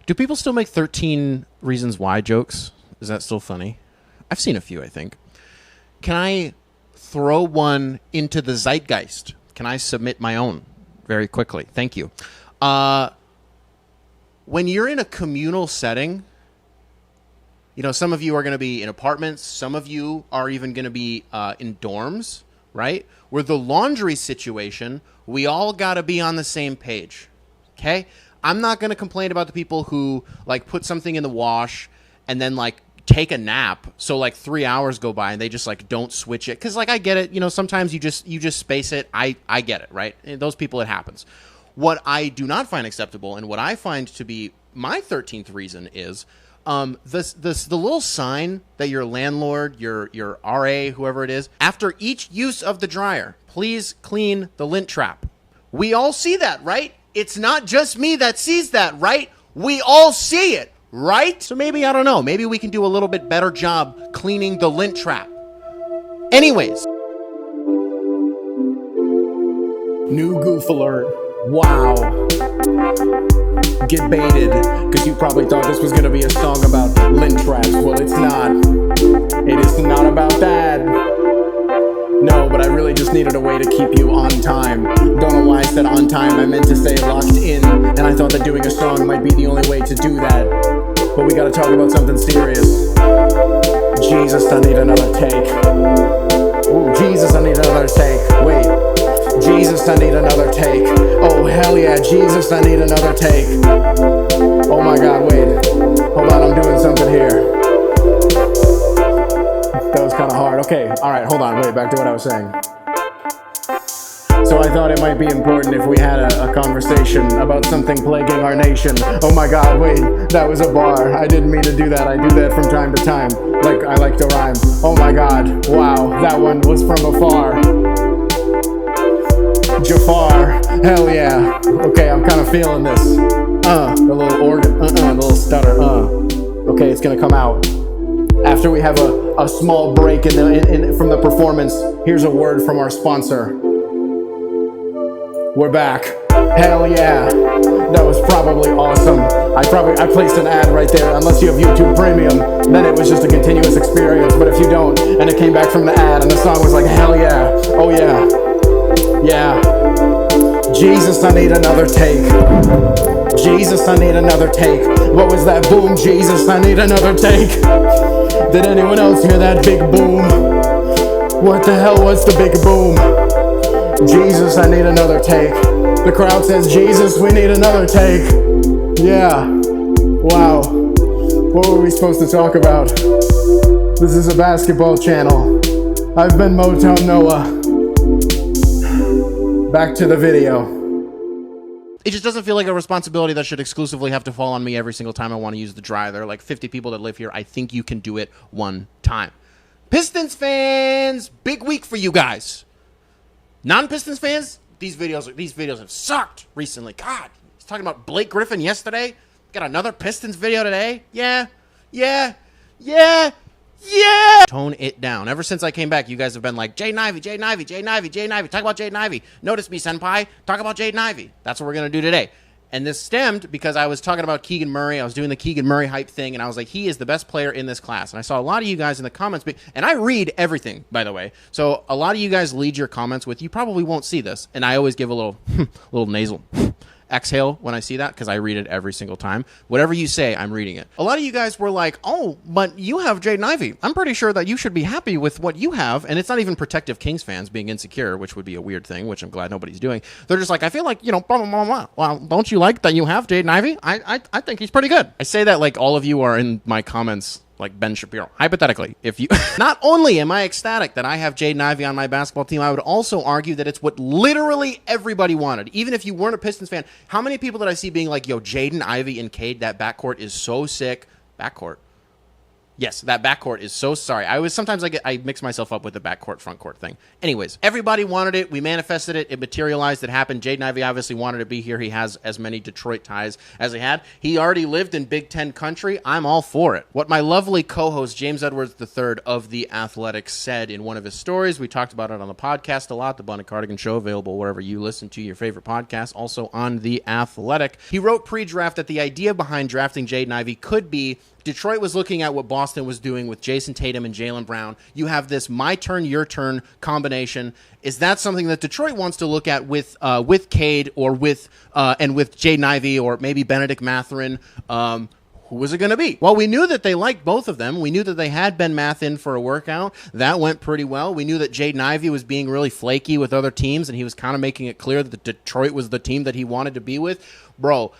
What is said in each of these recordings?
Do people still make 13 Reasons Why jokes? Is that still funny? I've seen a few, I think. Can I throw one into the zeitgeist? Can I submit my own very quickly? Thank you. When you're in a communal setting, you know, some of you are going to be in apartments. Some of you are even going to be in dorms, right? Where the laundry situation, we all got to be on the same page, okay? I'm not going to complain about the people who, like, put something in the wash and then, like, take a nap. So, like, 3 hours go by and they just, like, don't switch it. Because, like, I get it. You know, sometimes you just space it. I get it, right? And those people, it happens. What I do not find acceptable and what I find to be my 13th reason is the little sign that your landlord, your RA, whoever it is, after each use of the dryer, please clean the lint trap. We all see that, right? It's not just me that sees that, right? We all see it, right? So maybe, I don't know, maybe we can do a little bit better job cleaning the lint trap. Anyways. New goof alert. Wow. Get baited, because you probably thought this was going to be a song about lint traps. Well, it's not. It is not about that. No, but I really just needed a way to keep you on time. Don't know why I said on time, I meant to say locked in. And I thought that doing a song might be the only way to do that. But we gotta talk about something serious. Jesus, I need another take. Ooh, Jesus, I need another take. Wait. Jesus, I need another take. Oh, hell yeah, Jesus, I need another take. Oh my God, wait. Hold on, I'm doing something here. That was kind of hard. Okay, all right, hold on, wait, back to what I was saying. So I thought it might be important if we had a conversation about something plaguing our nation. Oh my God, wait, that was a bar. I didn't mean to do that. I do that from time to time. Like, I like to rhyme. Oh my God, wow, that one was from afar. Jafar, hell yeah. Okay, I'm kind of feeling this. The little organ, the little stutter, Okay, it's gonna come out. After we have a small break from the performance, here's a word from our sponsor. We're back. Hell yeah. That was probably awesome. I placed an ad right there. Unless you have YouTube Premium, then it was just a continuous experience. But if you don't, and it came back from the ad, and the song was like, hell yeah. Oh yeah. Yeah. Jesus, I need another take. Jesus, I need another take. What was that boom? Jesus, I need another take. Did anyone else hear that big boom? What the hell was the big boom? Jesus, I need another take. The crowd says, Jesus, we need another take. Yeah. Wow. What were we supposed to talk about? This is a basketball channel. I've been Motown Noah. Back to the video. It just doesn't feel like a responsibility that should exclusively have to fall on me every single time I want to use the dryer. There are like 50 people that live here. I think you can do it one time. Pistons fans, big week for you guys. Non-Pistons fans, these videos have sucked recently. God, I was talking about Blake Griffin yesterday. Got another Pistons video today. Yeah. Tone it down. Ever since I came back, you guys have been like, Jaden Ivey. Talk about Jaden Ivey. Notice me, senpai. Talk about Jaden Ivey. That's what we're going to do today. And this stemmed because I was talking about Keegan Murray. I was doing the Keegan Murray hype thing, and I was like, he is the best player in this class. And I saw a lot of you guys in the comments, and I read everything, by the way. So a lot of you guys lead your comments with, you probably won't see this. And I always give a little nasal exhale when I see that because I read it every single time. Whatever you say, I'm reading it. A lot of you guys were like, oh, but you have Jaden Ivey. I'm pretty sure that you should be happy with what you have. And it's not even protective Kings fans being insecure, which would be a weird thing, which I'm glad nobody's doing. They're just like, I feel like, blah, blah, blah, blah. Well, don't you like that you have Jaden Ivey? I think he's pretty good. I say that like all of you are in my comments like Ben Shapiro. Hypothetically, if you... Not only am I ecstatic that I have Jaden Ivey on my basketball team, I would also argue that it's what literally everybody wanted. Even if you weren't a Pistons fan, how many people did I see being like, yo, Jaden Ivey and Cade, that backcourt is so sick. Backcourt. Yes, that backcourt is so sorry. Sometimes I mix myself up with the backcourt front court thing. Anyways, everybody wanted it. We manifested it. It materialized. It happened. Jaden Ivey obviously wanted to be here. He has as many Detroit ties as he had. He already lived in Big Ten country. I'm all for it. What my lovely co-host James Edwards III of The Athletic said in one of his stories, we talked about it on the podcast a lot, The Bun and Cardigan Show, available wherever you listen to your favorite podcast, also on The Athletic. He wrote pre-draft that the idea behind drafting Jaden Ivey could be Detroit was looking at what Boston was doing with Jason Tatum and Jaylen Brown. You have this my turn, your turn combination. Is that something that Detroit wants to look at with Cade or with Jaden Ivey or maybe Benedict Mathurin? Who was it going to be? Well, we knew that they liked both of them. We knew that they had Ben Math in for a workout. That went pretty well. We knew that Jaden Ivey was being really flaky with other teams, and he was kind of making it clear that Detroit was the team that he wanted to be with. Bro,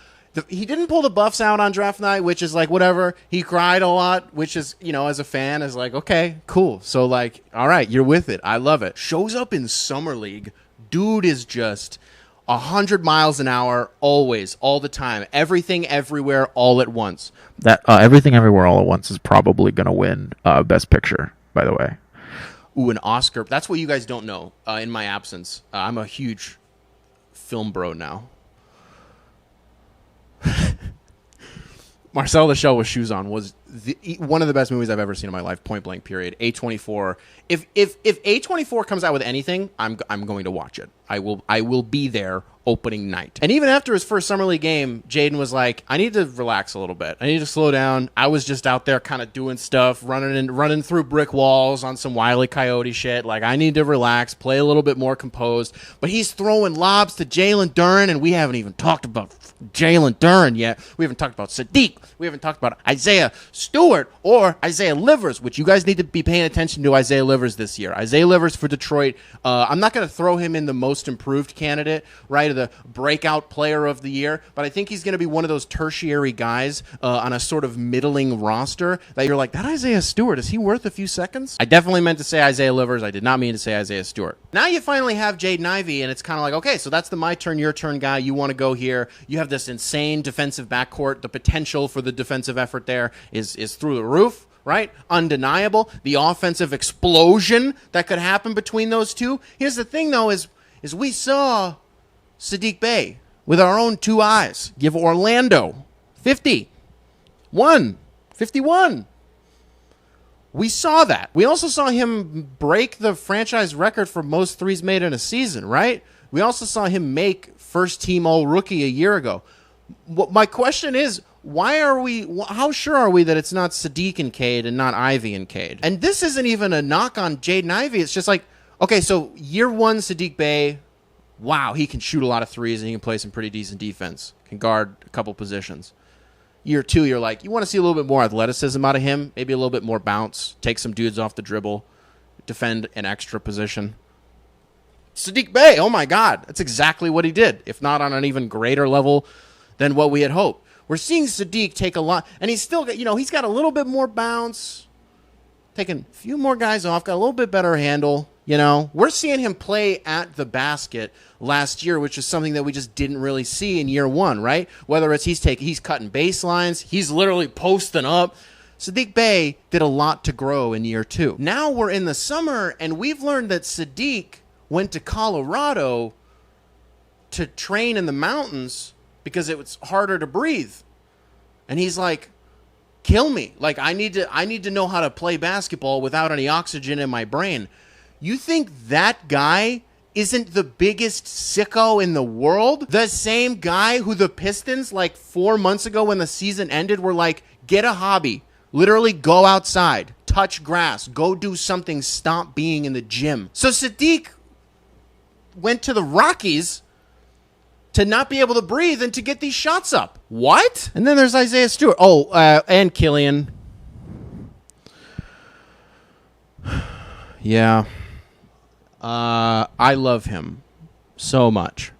he didn't pull the buffs out on draft night, which is like whatever. He cried a lot, which is, as a fan, is like, okay, cool. So like, all right, you're with it. I love it. Shows up in Summer League. Dude is just 100 miles an hour, always, all the time. Everything, everywhere, all at once. That Everything Everywhere All at Once is probably going to win Best Picture, by the way. Ooh, an Oscar. That's what you guys don't know in my absence. I'm a huge film bro now. Marcel the Shell with Shoes On was one of the best movies I've ever seen in my life, point blank period. A24. If A24 comes out with anything, I'm going to watch it. I will be there opening night. And even after his first Summer League game, Jaden was like, I need to relax a little bit. I need to slow down. I was just out there kind of doing stuff, running through brick walls on some Wile E. Coyote shit. Like, I need to relax, play a little bit more composed. But he's throwing lobs to Jalen Duren, and we haven't even talked about Jalen Duren yet. We haven't talked about Saddiq. We haven't talked about Isaiah Stewart or Isaiah Livers, which you guys need to be paying attention to Isaiah Livers this year. Isaiah Livers for Detroit. I'm not going to throw him in the most improved candidate, right, or the breakout player of the year, but I think he's going to be one of those tertiary guys on a sort of middling roster that you're like, that Isaiah Stewart, is he worth a few seconds? I definitely meant to say Isaiah Livers. I did not mean to say Isaiah Stewart. Now you finally have Jaden Ivey, and it's kind of like, okay, so that's the my turn, your turn guy. You want to go here. You have this insane defensive backcourt. The potential for the defensive effort there is through the roof. Right? Undeniable. The offensive explosion that could happen between those two. Here's the thing, though, is we saw Saddiq Bey with our own two eyes give Orlando 51. We saw that. We also saw him break the franchise record for most threes made in a season, right? We also saw him make first-team All-Rookie a year ago. My question is, how sure are we that it's not Saddiq and Cade and not Ivey and Cade? And this isn't even a knock on Jaden Ivey. It's just like, okay, so year one, Saddiq Bey, wow, he can shoot a lot of threes and he can play some pretty decent defense, can guard a couple positions. Year two, you're like, you want to see a little bit more athleticism out of him, maybe a little bit more bounce, take some dudes off the dribble, defend an extra position. Saddiq Bey, oh my God, that's exactly what he did, if not on an even greater level than what we had hoped. We're seeing Saddiq take a lot, and he's still got, he's got a little bit more bounce, taking a few more guys off, got a little bit better handle, We're seeing him play at the basket last year, which is something that we just didn't really see in year one, right? Whether it's he's cutting baselines, he's literally posting up. Saddiq Bey did a lot to grow in year two. Now we're in the summer, and we've learned that Saddiq went to Colorado to train in the mountains because it was harder to breathe. And he's like, kill me. Like, I need to know how to play basketball without any oxygen in my brain. You think that guy isn't the biggest sicko in the world? The same guy who the Pistons, like 4 months ago when the season ended, were like, get a hobby. Literally go outside, touch grass, go do something, stop being in the gym. So Saddiq went to the Rockies to not be able to breathe and to get these shots up. What? And then there's Isaiah Stewart. Oh, and Killian. Yeah. I love him so much.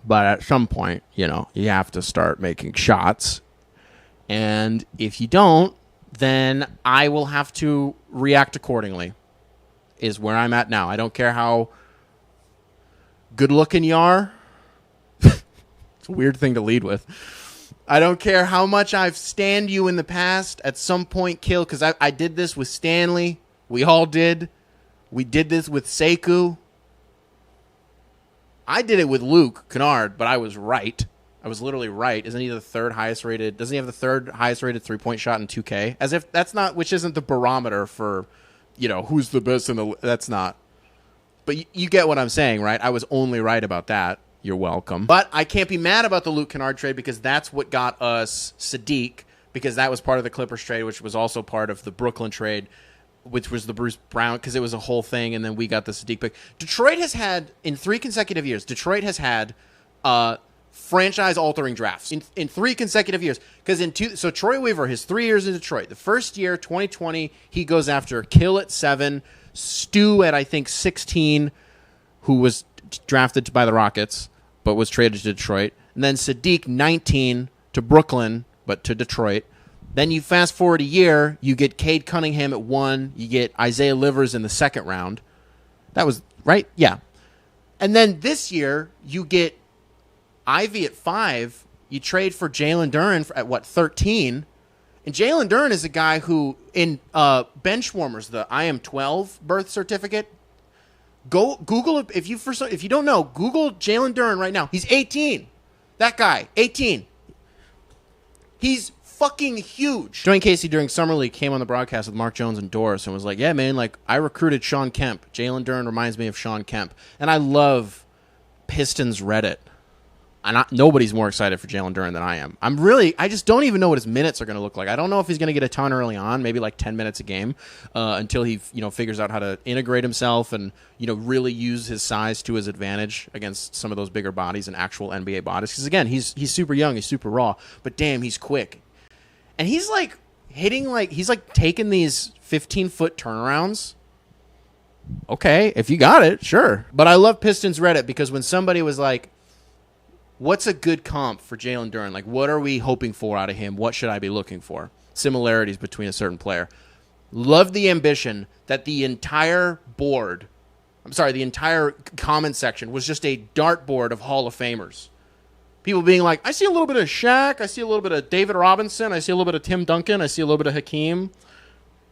But at some point, you have to start making shots. And if you don't, then I will have to react accordingly, is where I'm at now. I don't care how good looking you are. It's a weird thing to lead with. I don't care how much I've stand you in the past. At some point, kill, because I did this with Stanley. We all did. We did this with Sekou. I did it with Luke Kennard, but I was right. I was literally right. Isn't he the third highest rated? Doesn't he have the third highest rated 3-point shot in 2K? As if that's not, which isn't the barometer for, who's the best in the. That's not. But you get what I'm saying, right? I was only right about that. You're welcome. But I can't be mad about the Luke Kennard trade because that's what got us Saddiq, because that was part of the Clippers trade, which was also part of the Brooklyn trade, which was the Bruce Brown, because it was a whole thing, and then we got the Saddiq pick. Detroit has had, in 3 consecutive years, franchise-altering drafts in 3 consecutive years. So Troy Weaver, his 3 years in Detroit, the first year, 2020, he goes after Kill at 7, Stu at, I think, 16, who was drafted by the Rockets, but was traded to Detroit. And then Saddiq, 19, to Brooklyn, but to Detroit. Then you fast forward a year, you get Cade Cunningham at 1, you get Isaiah Livers in the 2nd round. That was, right? Yeah. And then this year, you get Ivey at 5, you trade for Jalen Duren at 13. And Jalen Duren is a guy who, in Benchwarmers, the I am 12 birth certificate, go Google it. If you don't know, Google Jalen Duren right now. He's 18. That guy, 18. He's fucking huge. Dwayne Casey during Summer League came on the broadcast with Mark Jones and Doris and was like, yeah, man, like I recruited Sean Kemp. Jalen Duren reminds me of Sean Kemp. And I love Pistons Reddit. And nobody's more excited for Jalen Duren than I am. I just don't even know what his minutes are going to look like. I don't know if he's going to get a ton early on, maybe like 10 minutes a game, until he, figures out how to integrate himself and, really use his size to his advantage against some of those bigger bodies and actual NBA bodies. Because again, he's super young, he's super raw, but damn, he's quick. And he's like he's like taking these 15-foot turnarounds. Okay, if you got it, sure. But I love Pistons Reddit because when somebody was like, what's a good comp for Jalen Duren? Like, what are we hoping for out of him? What should I be looking for? Similarities between a certain player. Love the ambition that the entire comment section was just a dartboard of Hall of Famers. People being like, I see a little bit of Shaq. I see a little bit of David Robinson. I see a little bit of Tim Duncan. I see a little bit of Hakeem.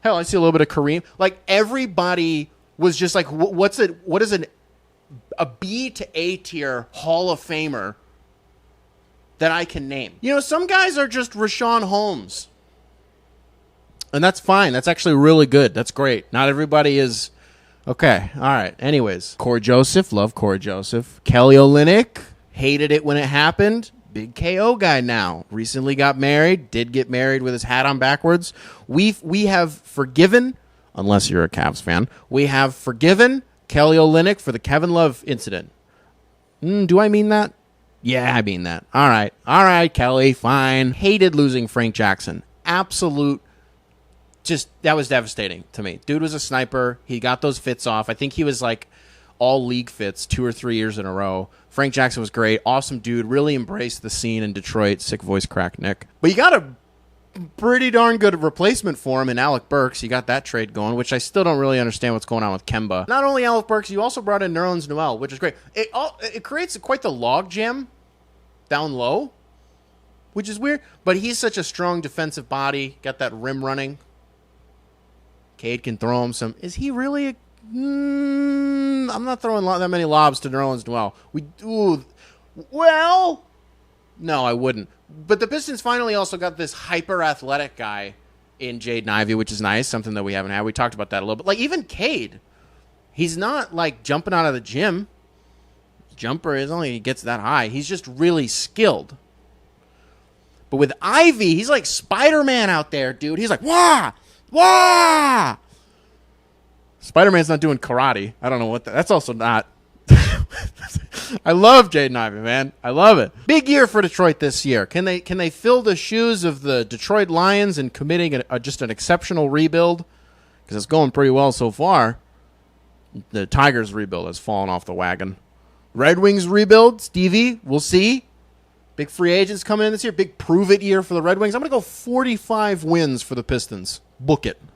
Hell, I see a little bit of Kareem. Like, everybody was just like, what is a B to A tier Hall of Famer that I can name? Some guys are just Rashawn Holmes. And that's fine. That's actually really good. That's great. Not everybody is. Okay. All right. Anyways. Corey Joseph. Love Corey Joseph. Kelly Olynyk. Hated it when it happened. Big KO guy now. Recently got married. Did get married with his hat on backwards. We have forgiven, unless you're a Cavs fan, we have forgiven Kelly Olynyk for the Kevin Love incident. Do I mean that? Yeah, I mean that. All right, Kelly, fine. Hated losing Frank Jackson. Absolute, that was devastating to me. Dude was a sniper. He got those fits off. I think he was like all league fits 2 or 3 years in a row. Frank Jackson was great. Awesome dude. Really embraced the scene in Detroit. Sick voice crack, Nick. But you got a pretty darn good replacement for him in Alec Burks. You got that trade going, which I still don't really understand what's going on with Kemba. Not only Alec Burks, you also brought in Nerlens Noel, which is great. It creates quite the log jam down low, which is weird. But he's such a strong defensive body. Got that rim running. Cade can throw him some. Is he really a... I'm not throwing that many lobs to Nerlens Noel. Well, no, I wouldn't. But the Pistons finally also got this hyper-athletic guy in Jaden Ivey, which is nice, something that we haven't had. We talked about that a little bit. Like, even Cade, he's not, like, jumping out of the gym. Jumper is only he gets that high. He's just really skilled. But with Ivey, he's like Spider-Man out there, dude. He's like, wah! Wah! Spider-Man's not doing karate. I don't know what that's also not. I love Jaden Ivey, man. I love it. Big year for Detroit this year. Can they fill the shoes of the Detroit Lions in committing just an exceptional rebuild? Because it's going pretty well so far. The Tigers rebuild has fallen off the wagon. Red Wings rebuild, Stevie, we'll see. Big free agents coming in this year. Big prove-it year for the Red Wings. I'm going to go 45 wins for the Pistons. Book it.